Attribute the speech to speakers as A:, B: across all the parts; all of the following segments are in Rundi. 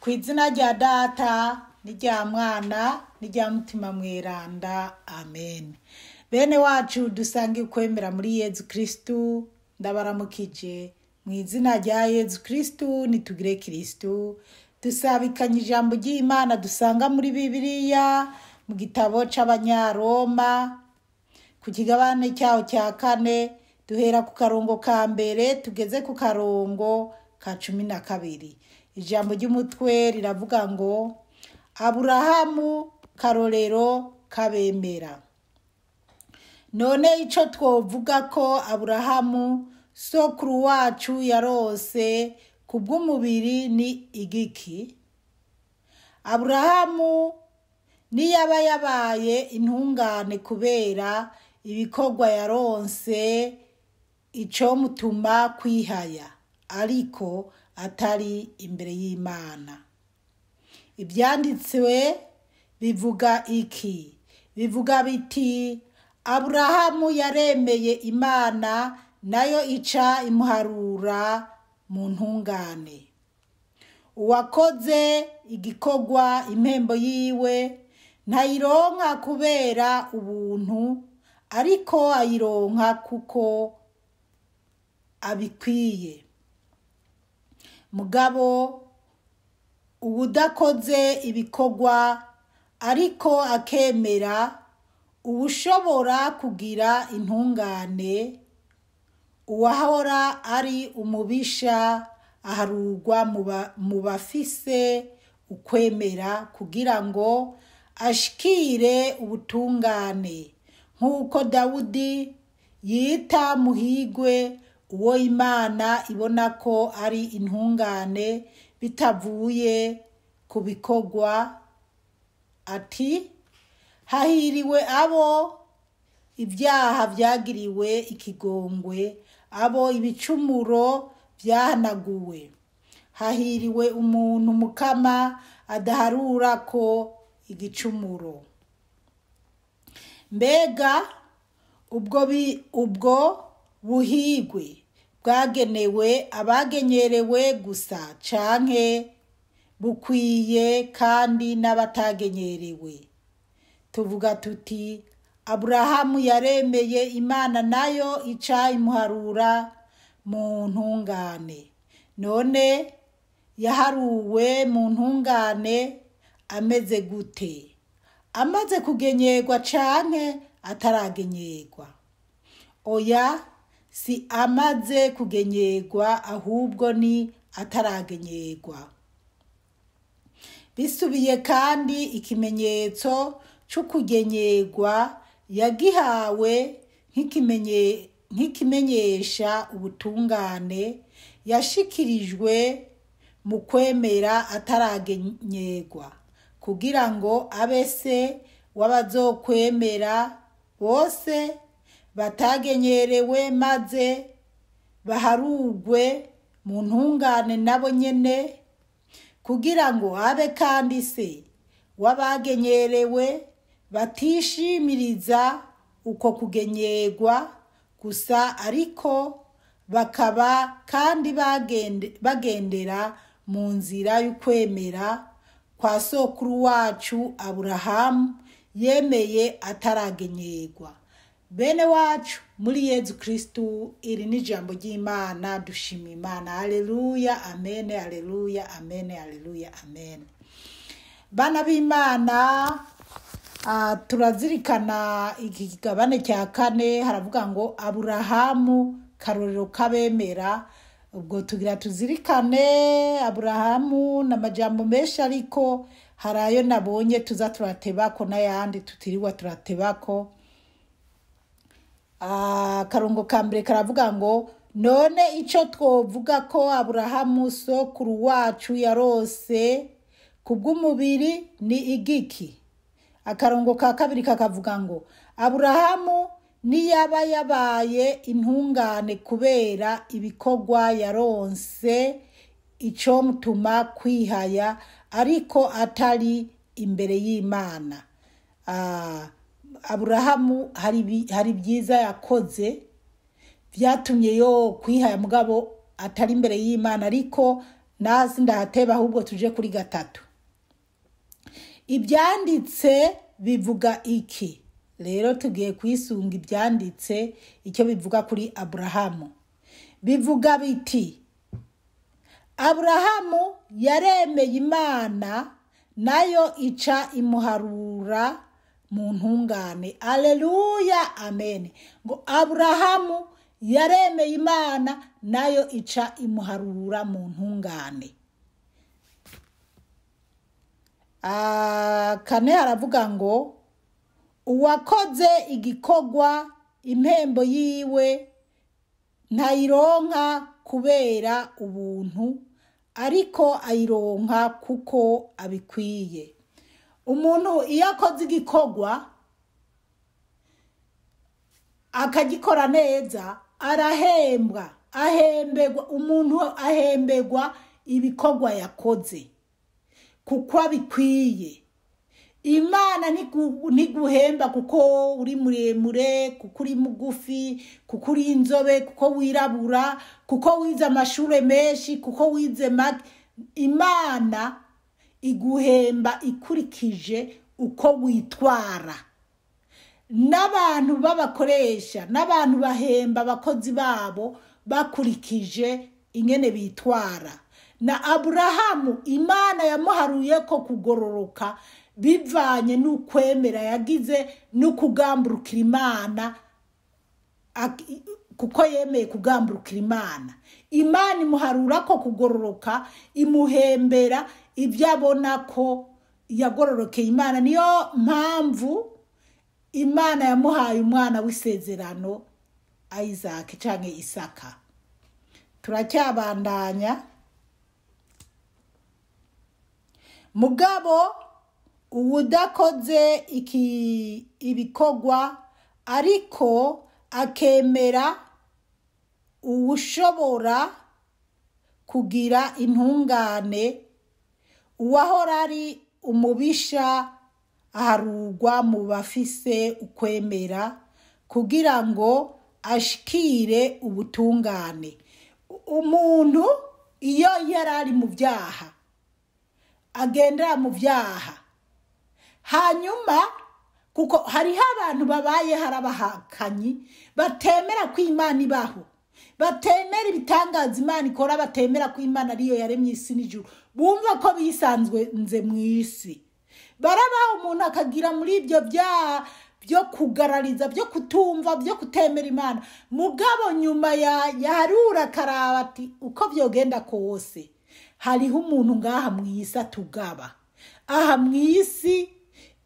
A: Kw'izina rya Data n'irya Mwana n'irya Mutima Mweranda, amen. Bene wacu dusangiye ukwemera muri Yezu Kristu, ndabaramukije mu izina rya Yezu Kristu. Nitugire Kristu, dusabikanye ijambo ry'Imana dusanga muri Bibiliya mu gitabo c'Abanyaroma ku kigabane cyaho cya 4, duhera ku karongo ka mbere tugeze ku karongo ka 12. Ijambo ry'umutwe riravuga ngo Aburahamu karorero kabemera. None ico twovuga ko Aburahamu sokuru wacu yarose kubw'umubiri ni igiki? Aburahamu niyaba yabaye intungane kubera ibikorwa yaronse ico mutuma kwihaya, ariko atari imbere y'Imana. Ivyanditswe bivuga iki? Bivuga biti Aburahamu yaremeye Imana, nayo ica imuharura mu ntungane. Uwakoze igikorwa impembo yiwe ntayironka kubera ubuntu, ariko ayironka kuko abikwiye. Mugabo ubudakoze ibikorwa ariko akemera, ubushobora kugira intungane, uwahora ari umubisha aharurwa mu bafise ukwemera kugira ngo ashikire ubutungane, nk'uko Dawudi yita muhigwe uwo Imana ibona ko ari intungane bitavuye ku bikorwa, ati hahiriwe abo ibyaha vyagiriwe ikigongwe, abo ibicumuro vyahanaguwe. Hahiriwe umuntu Mukama adaharura ko igicumuro. Mbega ubwo buhigwe bwagenewe abagenyerewe gusa, canke bukwiye kandi n'abatagenyerewe? Tuvuga tuti Aburahamu yaremeye Imana, nayo ica imuharura mu ntungane. None yaharuwe mu ntungane ameze gute? Amaze kugenyerwa canke ataragenyerwa? Oya, si amaze kugenyerwa, ahubwo ni ataragenyerwa. Bisubiye kandi ikimenyetso c'ukugenyerwa yagihawe nk'ikimenyesha ubutungane yashikirijwe mu kwemera ataragenyerwa, kugira ngo abe se w'abazokwemera bose batagenyerewe, maze baharugwe mu ntungane nabo nyene, kugira ngo abe kandi se w'abagenyerewe batishimiriza uko kugenyerwa gusa, ariko bakaba kandi bagendera mu nzira y'ukwemera kwa sokuru wacu Aburahamu yemeye ataragenyerwa. Bene wacu muri Yezu Kristu, iri ni ijambo ry'Imana. Dushima Imana. Haleluya, amen, haleluya, amen, haleluya, amen. Bana b'Imana, turazirikana iki kigabane cya 4, haravuga ngo Aburahamu karorero kabemera. Ubwo tugira tuzirikane Aburahamu n'amajambo menshi, ariko harayo nabonye tuza turatebako n'ayandi tutiriwa turatebako. Karongo ka mbere karavuga ngo none ico twovuga ko Aburahamu sokuru wacu yarose kubw'umubiri ni igiki? Akarongo ka kabiri kakavuga ngo Aburahamu niyaba yabaye intungane kubera ibikorwa yaronse ico mutuma kwihaya, ariko atari imbere y'Imana. Aburahamu hari byiza yakoze vyatumye yo kwihaya, mugabo atari imbere y'Imana, ariko nasi ndahateba ahubwo tuje kuri 3. Ibyanditse bivuga iki? Rero tugiye kwisunga ibyanditse icyo bivuga kuri Aburahamu. Bivuga biti: Aburahamu yaremeye Imana nayo ica imuharura mu ntungane. Aleluya, amen. Ngo Aburahamu yaremeye Imana nayo ica imuharura mu ntungane. Kane haravuga ngo uwakoze igikogwa impembo yiwe ntayironka kubera ubuntu, ariko ayironka kuko abikwiye. Umuntu iyo akoze igikogwa akagikora neza arahembwa, umuntu ahembegwa ibikogwa yakoze kuko abikwiye. Imana ntiguhemba kuko uri muremure, kuko uri mugufi, kuko uri inzobe, kuko wirabura, kuko wize amashure menshi, kuko wize make. Imana iguhemba ikurikije uko witwara. N'abantu babakoresha, n'abantu bahemba abakozi babo bakurikije ingene bitwara. Na Aburahamu Imana yamuharuye ko kugororoka bivanye n'ukwemera yagize n'ukugamburukira Imana, kuko yemeye kugamburukira Imana. Imana imuharura ko kugororoka, imuhembera ibyo abona ko yagororokeye Imana. Niyo mpamvu Imana yamuhaye umwana w'isezerano Isaac canke Isaka. Turacyabandanya. Mugabo uwudakoze ibikogwa ariko akemera uwushobora kugira intungane, uwahora ari umubisha aharugwa mu bafise ukwemera kugira ngo ashikire ubutungane. Umuntu iyo yarari mu byaha agendera mu byaha, hanyuma kuko hariho abantu babaye harabahakanyi batemera ko Imana ibaho, batemera ibitangaza Imana ikora, batemera ko Imana ariyo yaremye isi n'ijuru, bumva ko bisanzwe nze mu isi. Barabaho umuntu akagira muri ibyo byaha byo kugarariza, byo kutumva, byo kutemera Imana. Mugabo nyuma yarura karaba ati uko byogenda kose hariho umuntu ngaha mu isi atugaba. Aha mu isi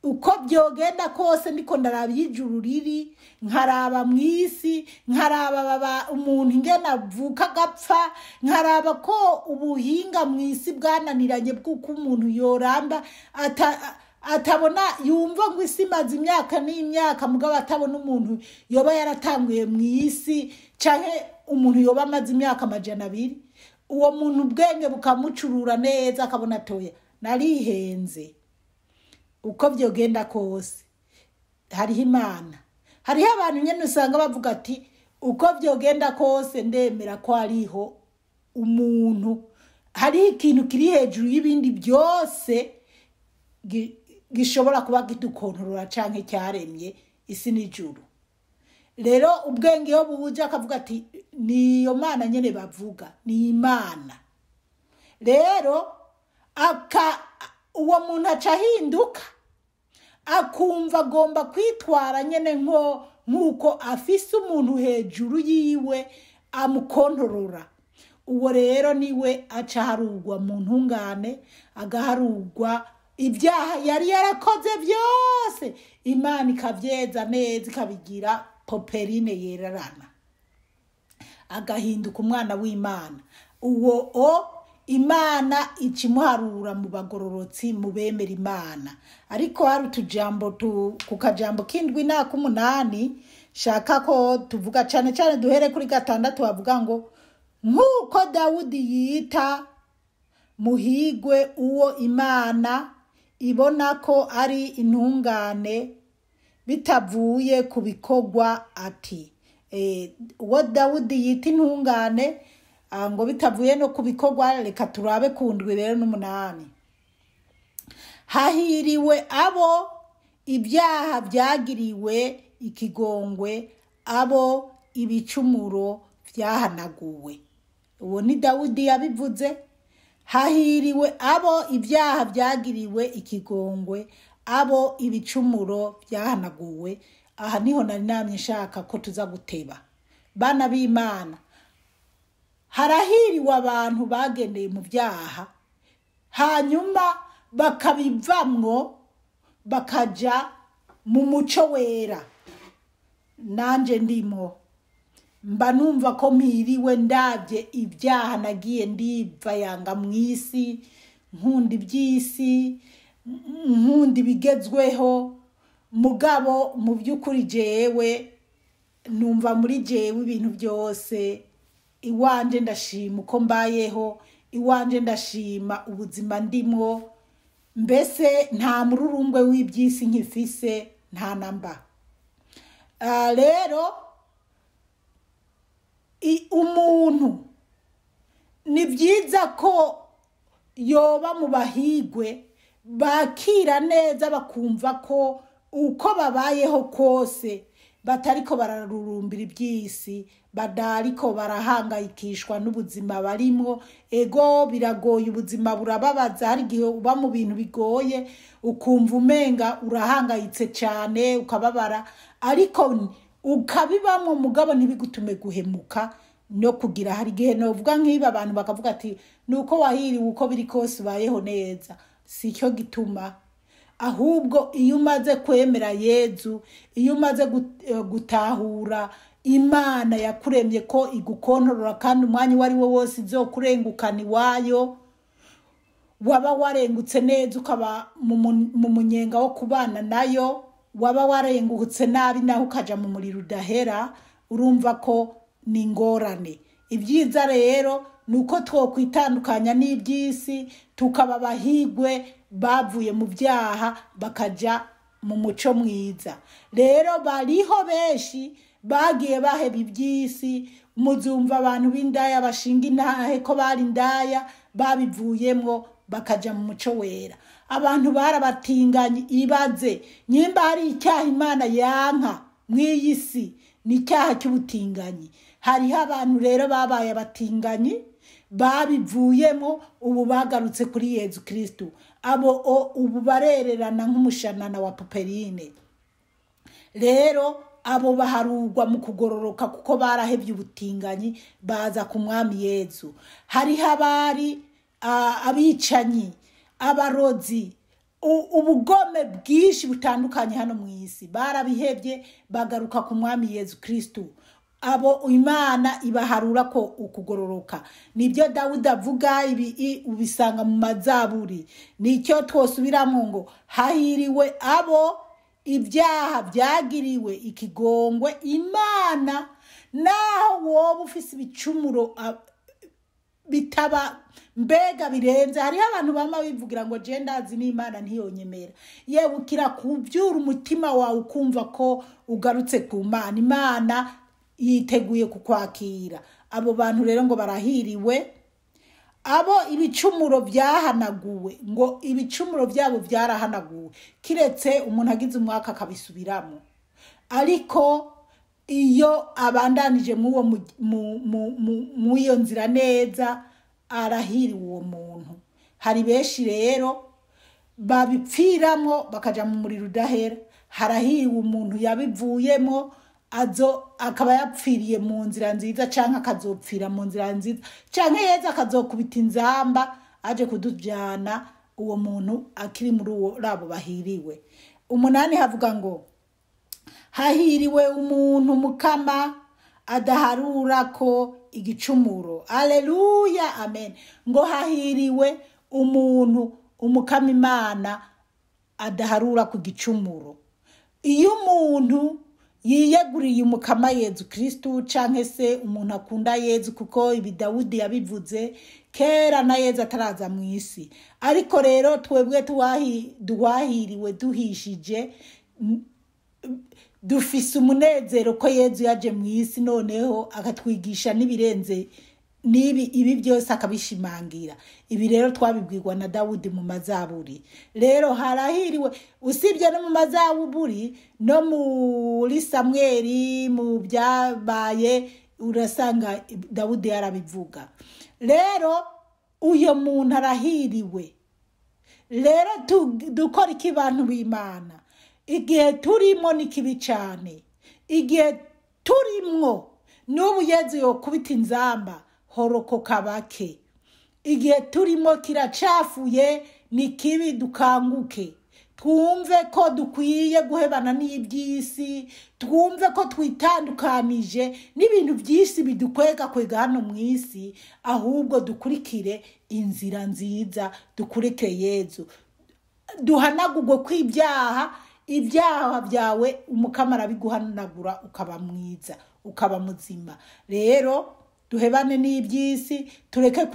A: uko byogenda kose ndiko ndaraba ijuru riri, nkaraba mu isi, nkaraba umuntu ingena avuka gapfa, nkaraba ko ubuhinga mu isi bwananiranye bw'uko umuntu yoramba atabona, yumva ngo isi maze imyaka n'imyaka, mugabo atabona umuntu yoba yaratanguye mu isi canke umuntu yoba amaze imyaka 200. Uwo muntu ubwenge bukamucurura neza akabona toya narihenze. Uko byogenda kose hariho Imana. Hariho abantu nyene usanga bavuga ati uko byogenda kose ndemera ko hariho umuntu, hariho ikintu kiri hejuru y'ibindi byose gishobora kuba gidukontorora canke cyaremye isi n'ijuru. Rero ubwenge yo buje akavuga ati niyo Mana nyene bavuga, ni Imana. Rero uwo muntu acahinduka akumva agomba kwitwara nyene nk'uko afise umuntu hejuru yiwe amukontorora. Uwo rero niwe acaharugwa mu ntungane, agaharugwa ibyaha yari yarakoze byose, Imana ikavyeza neza ikabigira poperine yerarana, agahinduka umwana w'Imana. Uwo Imana ikimuharura mu bagororotsi mu bemera Imana. Ariko hari utujambo ku kajambo kindwi na 8 shaka ko tuvuga cyane cyane, duhere kuri 6 bavuga ngo nkuko Dawudi yita muhigwe uwo Imana ibona ko ari intungane bitavuye ku bikogwa ati. Uwo Dawudi yita intungane ngo bitavuye no kubikorwa reka turabe kundwi rero n'umunani. Hahiriwe abo ibyaha byagiriwe ikigongwe, abo ibicumuro byahanaguwe. Uwo ni Dawudi yabivuze. Hahiriwe abo ibyaha byagiriwe ikigongwe, abo ibicumuro byahanaguwe. Aha niho nari namye nshaka ko tuza guteba. Bana b'Imana, harahiriwe abantu bagendeye mu byaha hanyuma bakabivamwo bakaja mu muco wera. Nanje ndimo mba numva ko mpiriwe ndabye ibyaha nagiye ndiva yanga mwisi, nkunda iby'isi, nkunda ibigezweho, mugabo mu by'ukuri jewe numva muri jewe ibintu byose. Iwanje ndashima uko mbayeho, iwanje ndashima ubuzima ndimwo, mbese nta mururumbwe w'iby'isi nkifise, nta namba. Rero umuntu ni byiza ko yoba mu bahigwe bakira neza, bakumva ko uko babayeho kose batariko bararurumbira iby'isi, badariko barahangayikishwa n'ubuzima barimwo. Ego biragoye, ubuzima burababaza, hari igihe uba mu bintu bigoye ukumva umenga urahangayitse cyane ukababara, ariko ukabibamwo mugabo ntibigutume guhemuka no kugira. Hari igihe novuga nk'iba abantu bakavuga ati nuko wahiriwe uko biri kose ubayeho neza. Si cyo gituma, ahubwo iyo umaze kwemera Yezu, iyo umaze gutahura Imana yakuremye ko igukontorora kandi umwanya wari wo wose izokurengukana iwayo, waba warengutse neza ukaba mu munyenga wo kubana nayo, waba warengutse nabi naho ukaja mu muriro udahera, urumva ko ni ingorane. Ibyiza rero nuko twokwitandukanya n'iby'isi tukaba bahigwe bavuye mu byaha bakaja mu muco mwiza. Rero bariho benshi bagiye baheba iby'isi, muzumva abantu b'indaya bashinga intahe ko bari indaya, babivuyemwo bakaja mu muco wera. Abantu barabatinganye. Ibaze nyimba hari icyaha Imana yanka mw'iyi si, ni icyaha cy'ubutinganyi. Hariho abantu rero babaye abatinganyi, babivuyemo, ubu bagarutse kuri Yezu Kristo. Abo ubu barererana nk'umushanana wa puperine. Rero abo baharugwa mu kugororoka kuko barahebye ubutinganyi, baza ku mwami Yezu. Hariho abari abicanyi, abarozi, ubugome bwinshi butandukanye hano mu isi, barabihebye bagaruka ku mwami Yezu Kristo. Abo Imana ibaharura ko ukugororoka. Nibyo Dawudi avuga, ibi ubisanga mu mazaburi. Nicyo twosubiramo ngo hahiriwe abo ibyaha byagiriwe ikigongwe, Imana naho woba ufise ibicumuro bitaba mbega birenze. Hariho abantu bama bivugira ngo je ndazi n'Imana ntiyonyemera. Yewe ukira kubyura umutima wawe ukumva ko ugarutse ku Mana, Imana yiteguye kukwakira. Abo bantu rero ngo barahiriwe abo ibicumuro byahanaguwe, ngo ibicumuro byabo byarahanaguwe, kiretse umuntu agize umwaka akabisubiramo. Ariko iyo abandanije mu iyo nzira neza, arahiriwe uwo muntu. Hari benshi rero babipfiramo bakaja mu muriro udahera. Harahiriwe umuntu yabivuyemo, akaba yapfiriye mu nzira nziza, canke akazopfira mu nzira nziza, canke Yezu akazokubita inzamba aje kudujana. Uwo muntu akiri muri abo bahiriwe. 8 havuga ngo hahiriwe umuntu Mukama adaharura ko igicumuro. Aleluya, amen. Ngo hahiriwe umuntu Umukama Imana adaharura ku gicumuro. Iyo umuntu yiyeguriye Umukama Yezu Kristo, canke se umuntu akunda Yezu, kuko ibi Dawudi yabivuze kera na Yezu ataraza mu isi. Ariko rero twebwe duhahiriwe duhishije, dufise umunezero ko Yezu yaje mu isi, noneho akatwigisha n'ibirenze ibi byose akabishimangira. Ibi rero twabibwirwa na Dawudi mu mazaburi. Rero harahiriwe usibye no mu mazaburi no muri Samweli mu byabaye urasanga Dawudi yarabivuga. Rero uyo muntu arahiriwe. Rero dukora ikibantu b'Imana. Igihe turimo ni kibi cyane. Igihe turimwo n'ubu Yezu yokubita inzamba horokoka bake. Igihe turimo kiracafuye ni kibi, dukanguke. Twumve ko dukwiye guhebana n'iby'isi, twumve ko twitandukanije n'ibintu by'isi bidukwega hano mu isi, ahubwo dukurikire inzira nziza, dukurikire Yezu. Duhanagurwe kw'ibyaha, ibyaha byawe Umukama arabiguhanagura ukaba mwiza, ukaba muzima. Rero duhebane n'iby'isi, tureke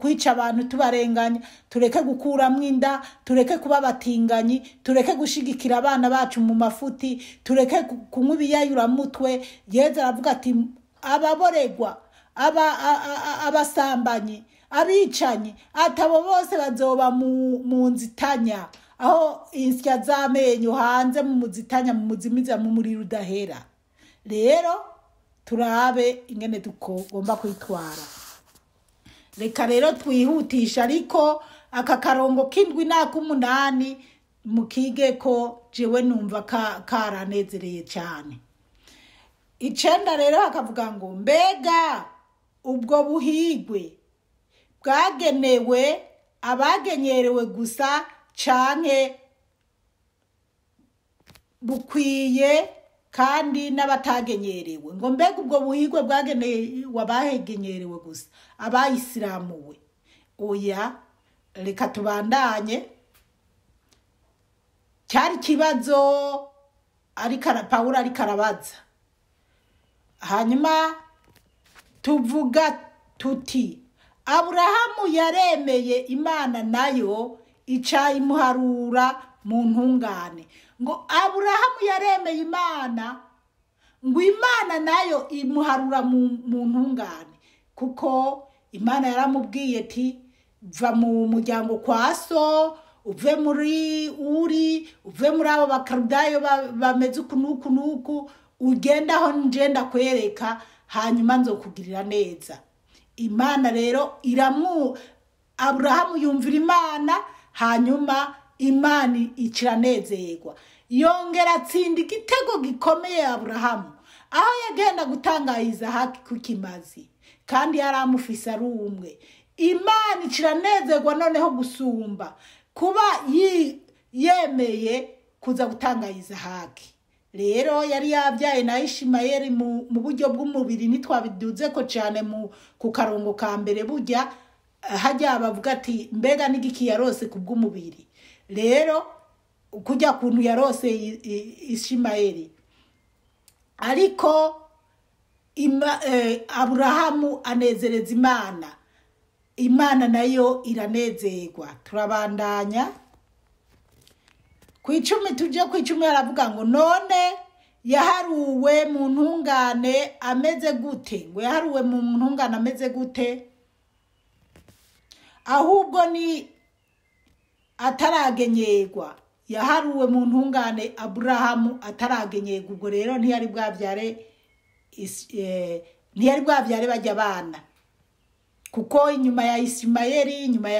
A: kwica abantu tubarenganya, tureke gukuramwo inda, tureke kuba batinganyi, tureke gushigikira abana bacu mu mafuti, tureke kunywa ibiyayuramutwe. Yezu aravuga ati ababoregwa, abasambanyi, abicanyi, atabo bose bazoba mu nzitanya, aho insya z'amenyo hanze mu muzitanya, mu muzimiza, mu muriro udahera. Rero turabe ingene tugomba kwitwara. Reka rero twihutisha, ariko aka karongo k'indwi n'ak'umunani mukige ko jewe numva karanezereye cyane. 9 rero hakavuga ngo mbega ubwo buhigwe bwagenewe abagenyerewe gusa canke bukwiye kandi n'abatagenyerewe? Ngo mbega ubwo buhigwe bwagenewe abagenyerewe gusa, abayisilamuwe? Oya, reka tubandanye. Cyari kibazo Pawulo ariko arabaza. Hanyuma tuvuga tuti Aburahamu yaremeye Imana, nayo ica imuharura mu ntungane. Ngo Aburahamu yaremeye Imana, ngo Imana nayo imuharura mu ntungane, kuko Imana yaramubwiye ati va mu muryango kwa so, uve muri uve muri abo bakarudayo bameze ukunuku, ugenda aho njenda kwereka, hanyuma nzokugirira neza. Imana rero Aburahamu yumvira Imana, hanyuma Imana ikiranezerwa. Yongera atsinda igitego gikomeye Aburahamu, aho yagenda gutangayiza haki kukimazi, kandi yaramufise ari umwe. Imana ikiranezerwa noneho gusumba kuba yemeye kuza gutangayiza haki. Rero yari yabyaye na Ishimayeli mu buryo bw'umubiri, ntitwabiduze ko cyane ku karongo ka mbere. Burya hajya bavuga ati mbega n'igiki yarose ku bw'umubiri. Rero kujya kuntu yarose Ishimayeli, ariko Aburahamu anezereza Imana, Imana nayo iranezerwa. Turabandanya ku 10, tuje ku 10 aravuga ngo none yaharuwe mu ntungane ameze gute? Ngo yaharuwe mu ntungane ameze gute? Ahubwo ni ataragenyerwa. Yaharuwe mu ntungane Aburahamu ataragenyerwa. Ubwo rero ntiyari bwabyare bajya abana, kuko inyuma ya Ishimayeli, inyuma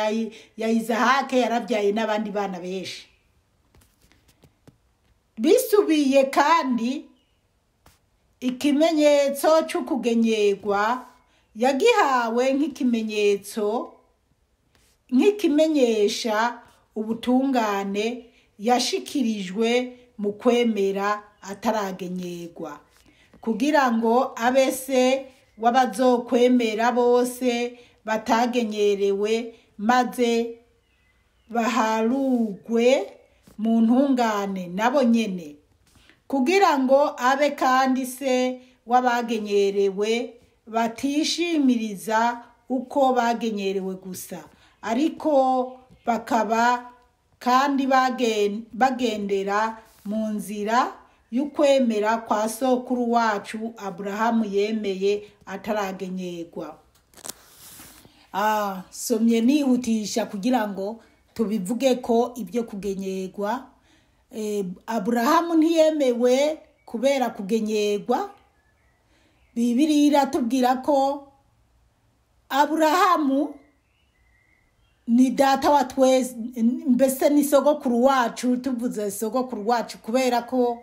A: ya Izahake yarabyaye n'abandi bana benshi. Bisubiye kandi ikimenyetso cyo kugenyerwa yagihawe nk'ikimenyesha ubutungane yashikirijwe mu kwemera ataragenyerwa, kugira ngo abese wabazokwemera bose batagenyerewe, maze baharugwe mu ntungane nabo nyene, kugira ngo abe kandi se wabagenyerewe batishimiriza uko bagenyerewe gusa, ariko bakaba kandi bagendera mu nzira y'ukwemera kwa sokuru wacu Aburahamu yemeye ataragenyerwa. somye nihutisha kugira ngo tubivuge ko ibyo kugenyerwa Aburahamu ntiyemewe kubera kugenyerwa. Bibiliya iratubwira ko Aburahamu ni data wa twese, mbese ni sogokuru wacu. Tuvuze sogokuru wacu kubera ko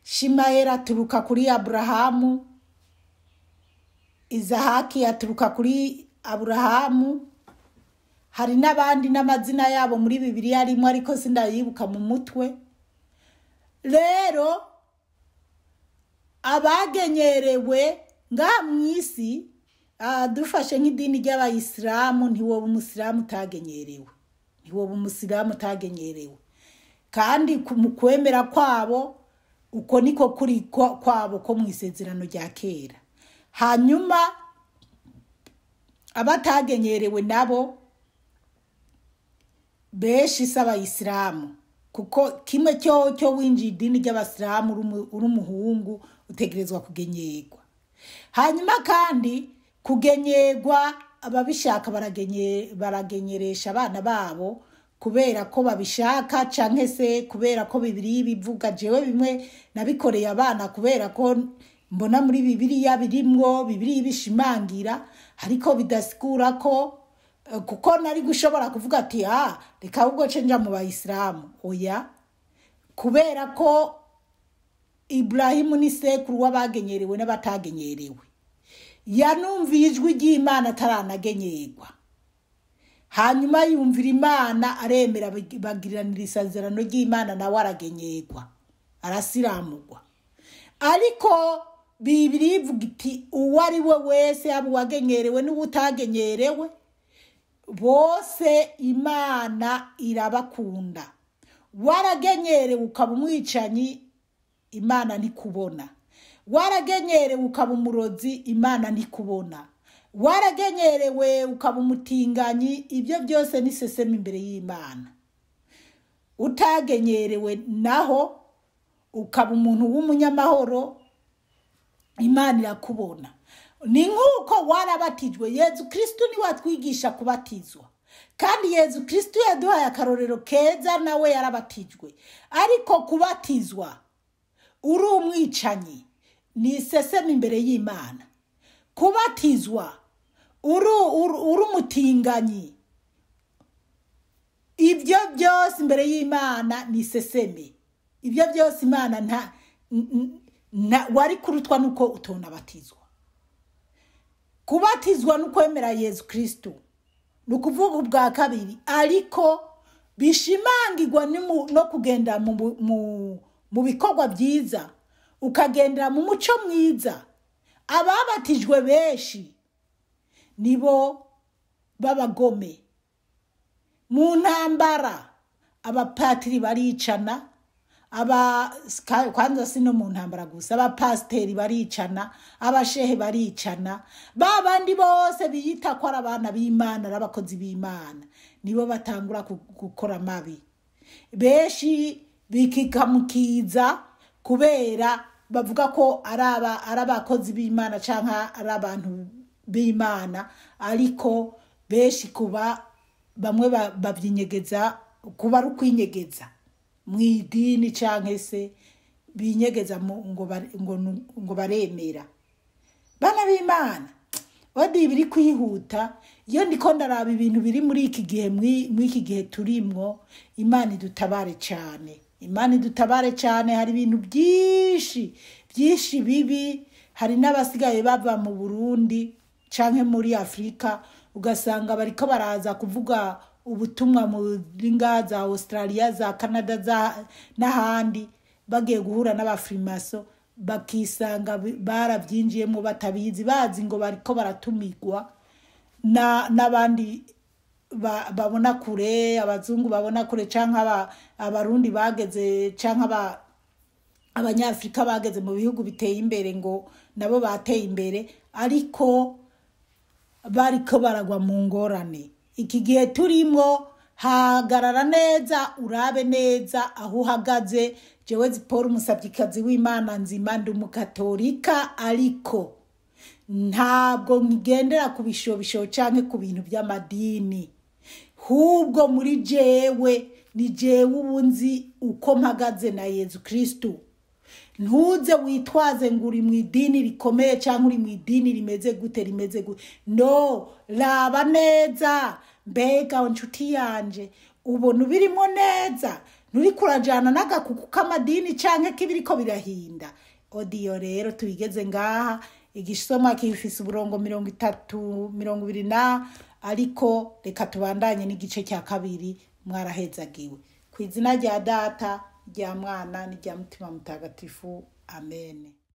A: Shimayeli aturuka kuri Aburahamu, Izahaki aturuka kuri Aburahamu. Hari n'abandi n'amazina yabo muri Bibiliya arimo ariko sindayibuka mu mutwe. Rero abagenyerewe ngaha mw'isi, dufashe nk'idini ry'Abayisilamu, ntiwoba umusilamu utagenyerewe, ntiwoba umusilamu utagenyerewe. Kandi mu kwemera kwabo uko niko kuri kwabo ko mu isezerano rya kera. Hanyuma abatagenyerewe nabo beshi s'Abayisilamu, kuko kimwe cyo winjiye idini ry'Abasilamu uri umuhungu utegerezwa kugenyerwa. Hanyuma kandi kugenyerwa ababishaka baragenyeresha abana babo kubera ko babishaka, canke se kubera ko Bibiliya bivuga. Jewe bimwe nabikoreye abana kubera ko mbona muri Bibiliya birimwo, Bibiliya bishimangira, ariko bidasigura ko kuko nari gushobora kuvuga ati reka ahubwo cenja mu Bayisilamu. Oya, kubera ko Ibrahimu ni sekuru w'abagenyerewe n'abatagenyerewe. Yanumviye ijwi ry'Imana ataranagenyerwa, hanyuma yumvira Imana aremera, bagiranira isezerano ry'Imana, nawe aragenyerwa, arasiramurwa. Ariko Bibiliya ivuga iti uwo ari we wese, yaba uwagenyerewe n'ubutagenyerewe, bose Imana irabakunda. Waragenyerewe ukaba umwicanyi, Imana ntikubona. Waragenyerewe ukaba umurozi, Imana ntikubona. Waragenyerewe ukaba umutinganyi, ibyo byose ni seseme imbere y'Imana. Utagenyerewe naho ukaba umuntu w'umunyamahoro, Imana irakubona. Ni nk'uko warabatijwe. Yezu Kristo ni watwigisha kubatizwa, kandi Yezu Kristo yaduhaye akarorero keza, nawe yarabatijwe. Ariko kubatizwa uri umwicanyi ni seseme imbere y'Imana. Kubatizwa uri umutinganyi, ibyo byose imbere y'Imana ni seseme. Ibyo byose Imana wari kurutwa nuko utonabatizwa. Kubatizwa n'ukwemera Yezu Kristo, nukuvuga ubwa kabiri, ariko bishimangirwa no kugenda mu bikorwa byiza, ukagendera mu muco mwiza. Ababatijwe benshi nibo babagome. Mu ntambara abapatiri baricana, kwanza sino mu ntambara gusa, abapasteri baricana, abashehe baricana. Babandi bose biyita ko ari abana b'Imana, n'abakozi b'Imana, nibo batangura gukora mabi. Benshi bikikamukiza kubera bavuga ko ari abakozi b'Imana canka ari abantu b'Imana, ariko benshi kuba bamwe babyinyegeza, kuba ari ukwinyegeza mw'idini canke se binyegeza ngo baremera. Bana b'Imana, odi biri kwihuta. Iyo ndiko ndaraba ibintu biri muri iki gihe, mw'iki gihe turimwo, Imana idutabare cyane, Imana idutabare cyane. Hari ibintu byinshi bibi. Hari n'abasigaye bava mu Burundi canke muri Afrika, ugasanga bariko baraza kuvuga ubutumwa muri za Australia, za Canada, n'ahandi, bagiye guhura n'abafrimaso, bakisanga barabyinjiyemo batabizi, bazi ngo bariko baratumirwa n'abandi babona kure, abazungu babona kure, canka abarundi bageze, canka abanyafrika bageze mu bihugu biteye imbere ngo nabo bateye imbere, ariko bariko baragwa mu ngorane. Iki gihe turimo, hagarara neza, urabe neza aho uhagaze. Jewe Zipora, umusabyikazi w'Imana nzima, ndi umukatolika, ariko ntabwo ngendera ku bishobisho canke ku bintu by'amadini, hubwo muri jewe ni jewe ubunzi uko mpagaze na Yezu Kristo. Ntuze witwaze ngo uri mu idini rikomeye cyangwa uri mu idini rimeze gute no, raba neza, mbega inshuti yanje ubona ubirimo neza, nturi kurajana n'agakuku k'amadini canke kibiriko birahinda. Odiyo rero tubigeze ngaha, igisoma kifise uburongo 30-20 ariko reka tubandanye n'igice cya kabiri. Mwarahezagiwe ku izina rya Data, rya Mwana, n'irya Mutima Mutagatifu. Amen.